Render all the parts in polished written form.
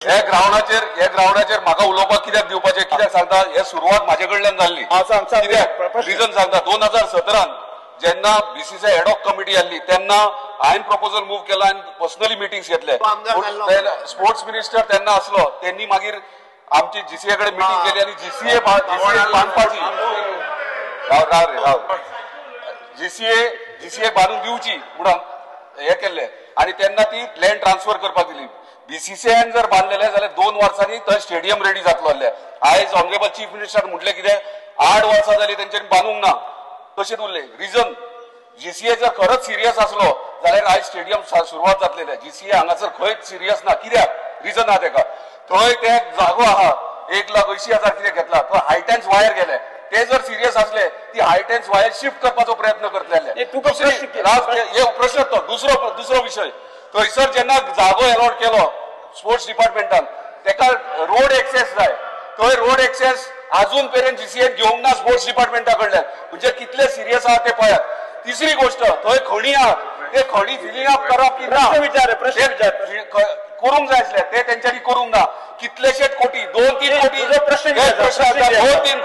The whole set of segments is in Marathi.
हे ग्राउंडाचेर म्हाका उलोवपाक कित्याक दिवपाचें कित्याक सांगता हे सुरवात म्हाजे कडल्यान जाल्ली कित्याक रिजन सांगता 2017 जेन्ना बीसीसीआय हेड ऑफ कमिटी आसली तेन्ना हांवें प्रपोजल मूव केला आनी पर्सनली मिटिंग्स घेतले स्पोर्ट्स मिनिस्टर तेन्ना आसलो त्यांनी मागीर आमची जीसीए कडे मिटिंग केली आनी जीसीए बांदपाची जीसीए बांदून दिवची म्हणून हे केल्ले आनी तेन्ना ती लँड ट्रान्सफर करपाक दिली बीसीसीआयन जर बांधलेले जाल्यार 2 वर्सांनी थंय स्टेडियम रेडी जातलो आसले आयज ऑनरेबल चीफ मिनिस्टर म्हटले कितें 8 वर्सां जाली तेंच्यांनी बांदूंक ना तशेंच उरले रिजन जीसीए जर खरंच सिरियस असलो जाल्यार आयज स्टेडियम सुरवात जातलेले जीसीए हांगासर खंयच सिरियस ना कित्याक रिजन आहा तेका थंय ते जागो आहा 1,80,000 कितें घेतला थंय हायटेन्स वायर गेले ते जर सिरियस असले ती हायटेन्स वायर शिफ्ट करपाचो प्रयत्न करतले प्रश्न तो दुसरो विषय थंयसर जेन्ना जागो अलॉट केलो स्पोर्ट्स डिपार्टमेंटान तेका रोड एक्सेस जाय थंय रोड एक्सेस अजून पर्यंत जीसीए घेवंक ना स्पोर्ट्स डिपार्टमेंटा कडल्यान म्हणजे कितले सिरियस आहा ते पळयात तिसरी गोष्ट थंय खणी आहा ते खणी फिलिंग अप करप की ना करूंक जाय आसले ते तेंच्यांनी करूंक ना कितलेशेच कोटी 2-3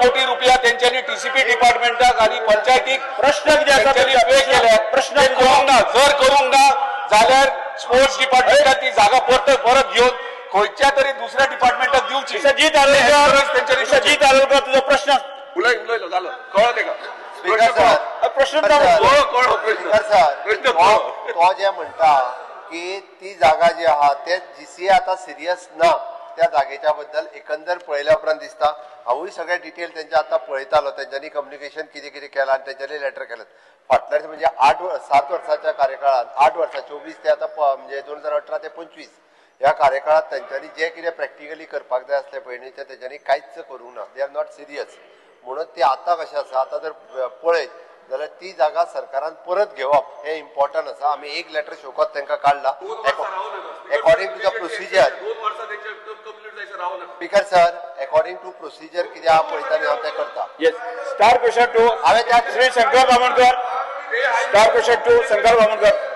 कोटी रुपया तेंच्यांनी टीसीपी डिपार्टमेंटाक आणि पंचायतीक पे केले प्रश्न करूंक ना जर करूंक ना जाल्यार स्पोर्ट्स डिपार्टमेंटाक ती जागा परत घेवन खंयच्या तरी दुसऱ्या डिपार्टमेंटाक दिवची जीत आलोकर तुझो प्रश्न उलयलो जालो कळ्ळो तेका प्रश्न तो जे म्हणटा की ती जागा जी आहा ते जीसीए आता सिरियस ना त्या जागेच्या बद्दल एकंदर पळयल्या उपरांत दिसता हांवूय सगळे डिटेल त्यांचे आता पळयतालो त्यांच्यानी कम्युनिकेशन कितें कितें केलां आनी त्यांच्यानी लेटर केलें फाटल्या म्हणजे 7 वर्साच्या कार्यकाळात 8 वर्सां 24 ते आता म्हणजे 2018 ते 25 ह्या कार्यकाळात त्यांच्यानी जे कितें प्रॅक्टिकली करपाक जाय आसलें पळय ते त्यांच्यानी कांयच करूंक ना दे आर नॉट सिरियस म्हणून ते आता कशें आसा आता जर पळयत जाल्यार ती जागा सरकारान परत घेवप हे इम्पॉर्टंट आसा आमी एक लेटर शोकत तांकां काडला according to the procedure speaker sir according to procedure कितें आहा पळयतानी हांव तें करता स्टार क्वेश्चन टू हांवें त्या Shri Shankar Bamankar star question two Shankar Bamankar